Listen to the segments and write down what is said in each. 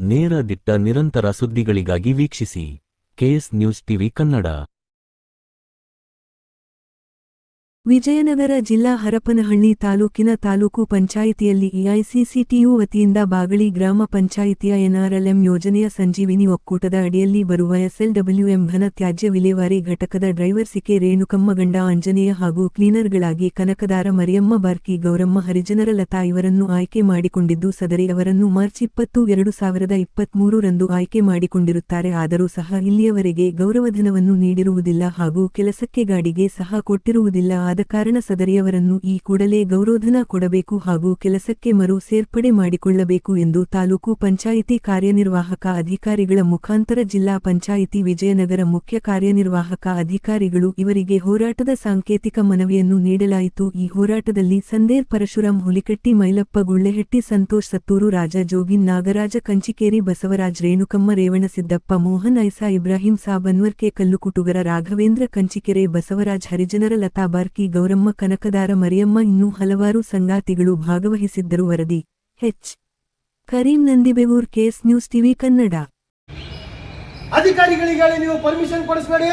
ನೇರ ದಿಟ್ಟ ನಿರಂತರ ಸುದ್ದಿಗಳಿಗಾಗಿ ವೀಕ್ಷಿಸಿ KS news TV Kannada. Vijayanagara ಜಿಲ್ಲಾ ಹರಪನಹಳ್ಳಿ ತಾಲೂಕಿನ ತಾಲೂಕು ಪಂಚಾಯಿತಿಯಲ್ಲಿ ಎಐಸಿಸಿಟಿಯು ವತಿಯಿಂದ ಬಾಗಳಿ ಗ್ರಾಮ ಪಂಚಾಯಿತಿಯ ಎನ್ಆರ್ಎಲ್ಎಂ ಯೋಜನೆಯ ಸಂಜೀವಿನಿ ಒಕ್ಕೂಟದ ಅಡಿಯಲ್ಲಿ ಬರುವ ಎಸ್ಎಲ್ಡಬ್ಲ್ಯೂಎಂ ಘನ ತ್ಯಾಜ್ಯ ವಿಲೇವಾರಿ ಘಟಕದ ಡ್ರೈವರ್ ಸಿಕೆ ರೇಣುಕಮ್ಮ ಗಂಡ ಆಂಜನೇಯ ಹಾಗೂ ಕ್ಲೀನರ್ಗಳಾಗಿ ಕನಕದಾರ ಮರಿಯಮ್ಮ ಬಾರ್ಕಿ ಗೌರಮ್ಮ ಹರಿಜನರ ಲತಾ ಇವರನ್ನು ಆಯ್ಕೆ ಮಾಡಿಕೊಂಡಿದ್ದು, ಸದರಿ ಅವರನ್ನು ಮಾರ್ಚ್ 20, 2023 ರಂದು ಆಯ್ಕೆ ಮಾಡಿಕೊಂಡಿರುತ್ತಾರೆ. ಆದರೂ ಸಹ ಇಲ್ಲಿಯವರೆಗೆ ಗೌರವಧನವನ್ನು ನೀಡಿರುವುದಿಲ್ಲ ಹಾಗೂ ಕೆಲಸಕ್ಕೆ ಗಾಡಿಗೆ ಸಹ ಕೊಟ್ಟಿರುವುದಿಲ್ಲ. ಆದ ಕಾರಣ ಸದರಿಯವರನ್ನು ಈ ಕೂಡಲೇ ಗೌರವಧನ ಕೊಡಬೇಕು ಹಾಗೂ ಕೆಲಸಕ್ಕೆ ಮರು ಸೇರ್ಪಡೆ ಮಾಡಿಕೊಳ್ಳಬೇಕು ಎಂದು ತಾಲೂಕು ಪಂಚಾಯಿತಿ ಕಾರ್ಯನಿರ್ವಾಹಕ ಅಧಿಕಾರಿಗಳ ಮುಖಾಂತರ ಜಿಲ್ಲಾ ಪಂಚಾಯಿತಿ ವಿಜಯನಗರ ಮುಖ್ಯ ಕಾರ್ಯನಿರ್ವಾಹಕ ಅಧಿಕಾರಿಗಳು ಇವರಿಗೆ ಹೋರಾಟದ ಸಾಂಕೇತಿಕ ಮನವಿಯನ್ನು ನೀಡಲಾಯಿತು. ಈ ಹೋರಾಟದಲ್ಲಿ ಸಂದೇರ್ ಪರಶುರಾಮ್ ಹುಲಿಕಟ್ಟಿ, ಮೈಲಪ್ಪ ಗುಳ್ಳೆಹಟ್ಟಿ, ಸಂತೋಷ್ ಸತ್ತೂರು, ರಾಜ ಜೋಗಿನ್, ನಾಗರಾಜ ಕಂಚಿಕೇರಿ, ಬಸವರಾಜ್, ರೇಣುಕಮ್ಮ, ರೇವಣಸಿದ್ದಪ್ಪ, ಮೋಹನ್, ಐಸಾ, ಇಬ್ರಾಹಿಂ ಸಾಬ್, ಅನ್ವರ್ಕೆ ಕಲ್ಲುಕುಟುಗರ, ರಾಘವೇಂದ್ರ ಕಂಚಿಕೆರೆ, ಬಸವರಾಜ್, ಹರಿಜನರ ಲತಾ ಬಾರ್ಕಿ ಗೌರಮ್ಮ, ಕನಕದಾರ ಮರಿಯಮ್ಮ ಇನ್ನೂ ಹಲವಾರು ಸಂಗಾತಿಗಳು ಭಾಗವಹಿಸಿದ್ದರು. ವರದಿ H. Kareem, Nandibevur, KS news TV Kannada. ಅಧಿಕಾರಿಗಳಿಗೆ ನೀವು ಪರ್ಮಿಷನ್ ಕೊಡಿಸಬೇಡಿ,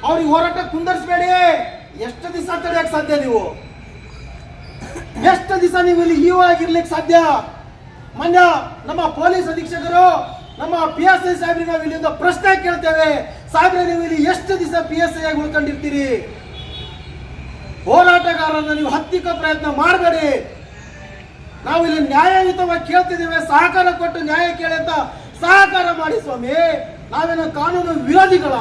ಅವ್ರಿಗೆ ಹೋರಾಟ ಕುಂದರ್ಸಬೇಡಿ. ಎಷ್ಟು ದಿವಸ ತಡೆಯಕ್ಕೆ ಸಾಧ್ಯ? ನೀವು ಎಷ್ಟು ದಿವಸ ನೀವು ಇಲ್ಲಿ ಇಒ ಆಗಿರ್ಲಿಕ್ಕೆ ಸಾಧ್ಯ? ಮೊನ್ನೆ ನಮ್ಮ ಪೊಲೀಸ್ ಅಧೀಕ್ಷಕರು, ನಮ್ಮ PSI ಸಾಹೇಬ್ರಿಗೆ ನಾವು ಇಲ್ಲಿಂದ ಪ್ರಶ್ನೆ ಕೇಳ್ತೇವೆ, ಸಾಹೇಬ್ರೆ ನೀವು ಇಲ್ಲಿ ಎಷ್ಟು ದಿವಸ PSI ಆಗಿ ಉಳ್ಕೊಂಡಿರ್ತೀರಿ? ಹೋರಾಟಗಾರರನ್ನ ನೀವು ಹತ್ತಿಕ್ಕೋ ಪ್ರಯತ್ನ ಮಾಡಬೇಡಿ. ನಾವು ಇಲ್ಲಿ ನ್ಯಾಯಯುತವಾಗಿ ಕೇಳ್ತಿದ್ದೇವೆ, ಸಹಕಾರ ಕೊಟ್ಟು ನ್ಯಾಯ ಕೇಳಿ ಅಂತ ಸಹಕಾರ ಮಾಡಿ ಸ್ವಾಮಿ. ನಾವೇನೋ ಕಾನೂನು ವಿರೋಧಿಗಳ?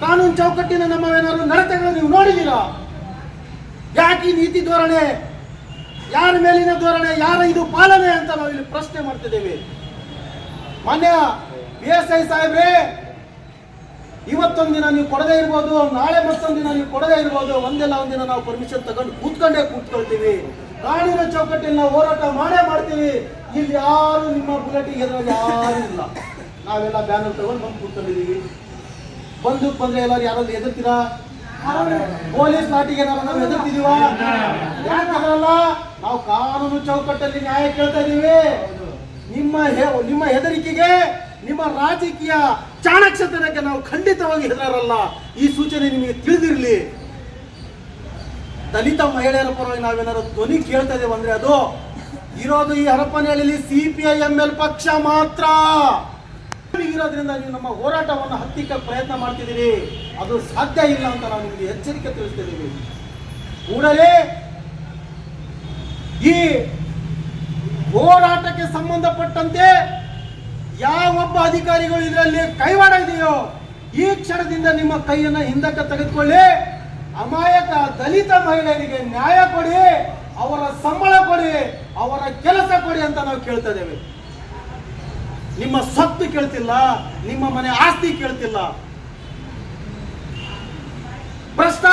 ಕಾನೂನು ಚೌಕಟ್ಟಿನ ನಮ್ಮವೇನಾದ್ರು ನಡತೆಗಳು ನೀವು ನೋಡಿದ್ದೀರಾ? ಯಾಕೆ ಈ ನೀತಿ ಧೋರಣೆ? ಯಾರ ಮೇಲಿನ ಧೋರಣೆ? ಯಾರ ಇದು ಪಾಲನೆ ಅಂತ ನಾವು ಇಲ್ಲಿ ಪ್ರಶ್ನೆ ಮಾಡ್ತಿದ್ದೇವೆ. ಮಾನ್ಯ PSI ಸಾಹೇಬ್ರೆ, ಇವತ್ತೊಂದಿನ ನೀವು ಕೊಡದೇ ಇರ್ಬೋದು, ನಾಳೆ ಮತ್ತೊಂದಿನ ನೀವು ಕೊಡದೇ ಇರ್ಬೋದು, ಒಂದೆಲ್ಲ ಒಂದಿನ ನಾವು ಪರ್ಮಿಷನ್ ತಗೊಂಡು ಕೂತ್ಕೊಳ್ತೀವಿ. ಕಾನೂನು ಚೌಕಟ್ಟಿನ ನಾವು ಹೋರಾಟ ಮಾಡ್ತೀವಿ. ಇಲ್ಲಿ ಯಾರು ನಿಮ್ಮ ಬುಲೆಟಿಗೆ ಎದುರಾಗಿ ಯಾರು ಇಲ್ಲ. ನಾವೆಲ್ಲ ಬ್ಯಾನರ್ ತಗೊಂಡು ಬಂದು ಕೂತ್ಕೊಂಡಿದ್ದೀವಿ. ಬಂದೂಕ್ ಬಂದ್ರೆ ಎಲ್ಲರೂ ಯಾರಾದ್ರೂ ಎದುರ್ತೀರಾ? ಪೊಲೀಸ್ ಲಾಟಿಗೆ ಏನಾದ್ರು ನಾವು ಎದುರ್ತಿದೀವ? ಯಾಕಲ್ಲ, ನಾವು ಕಾನೂನು ಚೌಕಟ್ಟಲ್ಲಿ ನ್ಯಾಯ ಕೇಳ್ತಾ ಇದೀವಿ. ನಿಮ್ಮ ಹೆದರಿಕೆಗೆ, ನಿಮ್ಮ ರಾಜಕೀಯ ಚಾಣಕ್ಷತನಕ್ಕೆ ನಾವು ಖಂಡಿತವಾಗಿ ಹೆದರಲ್ಲ. ಈ ಸೂಚನೆ ನಿಮಗೆ ತಿಳಿದಿರಲಿ. ದಲಿತ ಮಹಿಳೆಯರ ಪರವಾಗಿ ನಾವೇನಾದ್ರು ಧ್ವನಿ ಕೇಳ್ತಾ ಇದ್ದೇವೆ ಅಂದ್ರೆ ಅದು ಇರೋದು ಈ ಹರಪನಹಳ್ಳಿಯಲ್ಲಿ CPIML ಪಕ್ಷ ಮಾತ್ರ ಇರೋದ್ರಿಂದ ನೀವು ನಮ್ಮ ಹೋರಾಟವನ್ನು ಹತ್ತಿಕ್ಕಕ್ಕೆ ಪ್ರಯತ್ನ ಮಾಡ್ತಿದ್ದೀರಿ. ಅದು ಸಾಧ್ಯ ಇಲ್ಲ ಅಂತ ನಾವು ನಿಮಗೆ ಎಚ್ಚರಿಕೆ ತಿಳಿಸ್ತಿದ್ದೀವಿ. ಕೂಡಲೇ ಈ ಹೋರಾಟಕ್ಕೆ ಸಂಬಂಧಪಟ್ಟಂತೆ ಯಾವೊಬ್ಬ ಅಧಿಕಾರಿಗಳು ಇದರಲ್ಲಿ ಕೈವಾಡ ಇದೆಯೋ ಈ ಕ್ಷಣದಿಂದ ನಿಮ್ಮ ಕೈಯನ್ನ ಹಿಂದಕ್ಕೆ ತೆಗೆದುಕೊಳ್ಳಿ. ಅಮಾಯಕ ದಲಿತ ಮಹಿಳೆಯರಿಗೆ ನ್ಯಾಯ ಕೊಡಿ, ಅವರ ಸಂಬಳ ಕೊಡಿ, ಅವರ ಕೆಲಸ ಕೊಡಿ ಅಂತ ನಾವು ಕೇಳ್ತಾ ಇದ್ದೇವೆ. ನಿಮ್ಮ ಸತ್ತು ಕೇಳ್ತಿಲ್ಲ, ನಿಮ್ಮ ಮನೆ ಆಸ್ತಿ ಕೇಳ್ತಿಲ್ಲ. ಭ್ರಷ್ಟ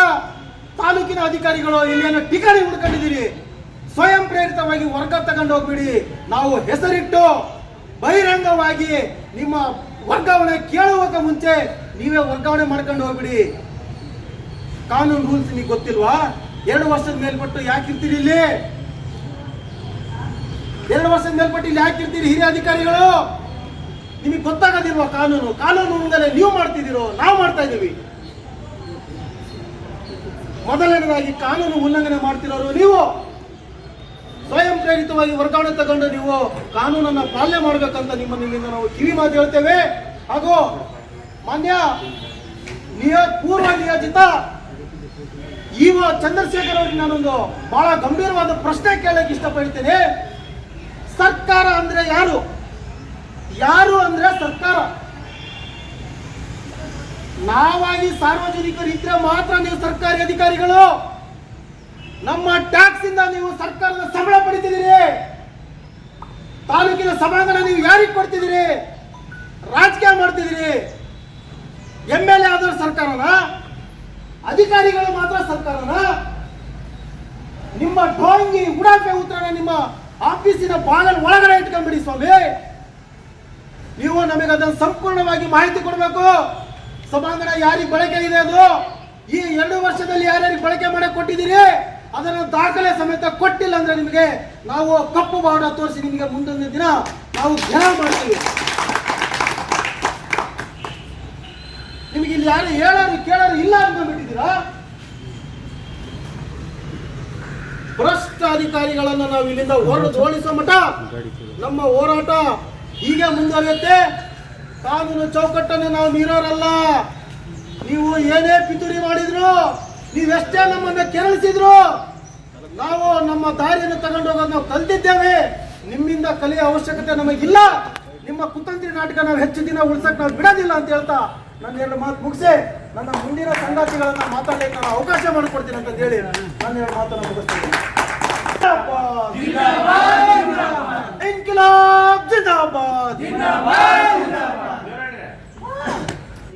ತಾಲೂಕಿನ ಅಧಿಕಾರಿಗಳು ಇಲ್ಲೇನೋ ಠಿಕಾಣಿ ಹುಡ್ಕೊಂಡಿದ್ದೀರಿ. ಸ್ವಯಂ ಪ್ರೇರಿತವಾಗಿ ವರ್ಗ ತಗೊಂಡು ಹೋಗ್ಬಿಡಿ. ನಾವು ಹೆಸರಿಟ್ಟು ಬಹಿರಂಗವಾಗಿ ನಿಮ್ಮ ವರ್ಗಾವಣೆ ಕೇಳುವಾಗ ಮುಂಚೆ ನೀವೇ ವರ್ಗಾವಣೆ ಮಾಡ್ಕೊಂಡು ಹೋಗ್ಬಿಡಿ. ಕಾನೂನು ರೂಲ್ಸ್ ನಿಮಗೆ ಗೊತ್ತಿಲ್ವಾ? 2 ವರ್ಷದ ಮೇಲ್ಪಟ್ಟು ಯಾಕಿರ್ತೀರಿ ಇಲ್ಲಿ? 2 ವರ್ಷದ ಮೇಲ್ಪಟ್ಟು ಇಲ್ಲಿ ಯಾಕಿರ್ತೀರಿ ಹಿರಿಯ ಅಧಿಕಾರಿಗಳು? ನಿಮಗೆ ಗೊತ್ತಾಗೋದಿಲ್ವಾ ಕಾನೂನು? ಕಾನೂನು ಮುಂದೆ ನೀವು ಮಾಡ್ತಿದ್ದೀರೋ, ನಾವು ಮಾಡ್ತಾ ಇದ್ದೀವಿ. ಮೊದಲನೇದಾಗಿ ಕಾನೂನು ಉಲ್ಲಂಘನೆ ಮಾಡ್ತಿರೋರು ನೀವು. ಸ್ವಯಂ ಪ್ರೇರಿತವಾಗಿ ವರ್ಗಾವಣೆ ತಗೊಂಡು ನೀವು ಕಾನೂನನ್ನ ಪಾಲನೆ ಮಾಡಬೇಕಂತ ನಿಮ್ಮಿಂದ ನಾವು ಕಿವಿ ಮಾತು ಹೇಳ್ತೇವೆ. ಹಾಗೂ ಮಾನ್ಯ ಪೂರ್ವ ನಿಯೋಜಿತ ಇಒ ಚಂದ್ರಶೇಖರ್ ಅವರಿಗೆ ನಾನೊಂದು ಬಹಳ ಗಂಭೀರವಾದ ಪ್ರಶ್ನೆ ಕೇಳಕ್ಕೆ ಇಷ್ಟಪಡ್ತೇನೆ. ಸರ್ಕಾರ ಅಂದ್ರೆ ಯಾರು? ಯಾರು ಅಂದ್ರೆ ಸರ್ಕಾರ. ನಾವಾಗಿ ಸಾರ್ವಜನಿಕರು ಇದ್ರೆ ಮಾತ್ರ ನೀವು ಸರ್ಕಾರಿ ಅಧಿಕಾರಿಗಳು. ನಮ್ಮ ಟ್ಯಾಕ್ಸ್ ಇಂದ ನೀವು ಸರ್ಕಾರದ ಸಂಬಳ ಪಡಿತಿದ್ದೀರಿ. ತಾಲೂಕಿನ ಸಭಾಂಗಣ ನೀವು ಯಾರಿಗೆ ಕೊಡ್ತಿದ್ದೀರಿ? ರಾಜಕೀಯ ಮಾಡ್ತಿದ್ದೀರಿ. MLA ಆದವರು ಸರ್ಕಾರನ? ಅಧಿಕಾರಿಗಳು ಮಾತ್ರ ಸರ್ಕಾರನ? ನಿಮ್ಮ ಡ್ರಾಯಿಂಗ್ ಉಡಾಫೆ ಉತ್ತರನ ನಿಮ್ಮ ಆಫೀಸಿನ ಬಾಗಿಲ ಒಳಗಡೆ ಇಟ್ಕೊಂಡ್ಬಿಡಿ ಸ್ವಾಮಿ. ನೀವು ನಮಗೆ ಅದನ್ನು ಸಂಪೂರ್ಣವಾಗಿ ಮಾಹಿತಿ ಕೊಡಬೇಕು. ಸಭಾಂಗಣ ಯಾರಿಗೆ ಬಳಕೆ ಇದೆ, ಅದು ಈ 2 ವರ್ಷದಲ್ಲಿ ಯಾರ್ಯಾರಿಗೆ ಬಳಕೆ ಮಾಡಕ್ಕೆ ಕೊಟ್ಟಿದ್ದೀರಿ ಅದನ್ನು ದಾಖಲೆ ಸಮೇತ ಕೊಟ್ಟಿಲ್ಲ ಅಂದ್ರೆ ನಿಮಗೆ ನಾವು ಕಪ್ಪು ಬಾವುಟ ತೋರಿಸಿ ನಿಮಗೆ ಮುಂದೊಂದು ದಿನ ನಾವು ಧ್ಯಾನ ಮಾಡ್ತೀವಿ. ನಿಮಗೆ ಇಲ್ಲಿ ಯಾರು ಹೇಳೋರು ಕೇಳೋರು ಇಲ್ಲ ಅಂದ್ಕೊಂಡ್ಬಿಟ್ಟಿದ್ದೀರಾ? ಭ್ರಷ್ಟ ಅಧಿಕಾರಿಗಳನ್ನ ನಾವು ಇಲ್ಲಿಂದ ಓಡಿಸೋ ಮಠ ನಮ್ಮ ಹೋರಾಟ ಹೀಗೆ ಮುಂದುವರಿಯುತ್ತೆ. ಕಾನೂನು ಚೌಕಟ್ಟನ್ನು ನಾವು ಮೀರೋರಲ್ಲ. ನೀವು ಏನೇ ಪಿತೂರಿ ಮಾಡಿದ್ರು, ನೀವೆಷ್ಟೇ ನಮ್ಮನ್ನ ಕೆರಳಿಸಿದ್ರು, ನಾವು ನಮ್ಮ ದಾರಿಯನ್ನು ತಗೊಂಡು ಹೋಗೋದು ನಾವು ಕಲ್ತಿದ್ದೇವೆ. ನಿಮ್ಮಿಂದ ಕಲಿಯೋ ಅವಶ್ಯಕತೆ ನಮಗಿಲ್ಲ. ನಿಮ್ಮ ಕುತಂತ್ರಿ ನಾಟಕ ನಾವು ಹೆಚ್ಚು ದಿನ ಉಳಿಸಕ್ ನಾವು ಬಿಡೋದಿಲ್ಲ ಅಂತ ಹೇಳ್ತಾ ನನ್ನ 2 ಮಾತು ಮುಗಿಸಿ ನನ್ನ ಮುಂದಿನ ಸಂಗಾತಿಗಳನ್ನ ಮಾತಾಡಲಿಕ್ಕೆ ನಾನು ಅವಕಾಶ ಮಾಡಿಕೊಡ್ತೀನಿ ಅಂತ ಹೇಳಿ ನನ್ನ 2 ಮಾತನ್ನು ಮುಗಿಸ್ತೀನಿ. ಇನ್ಕಿಲಾಬ್ ಜಿಂದಾಬಾದ್.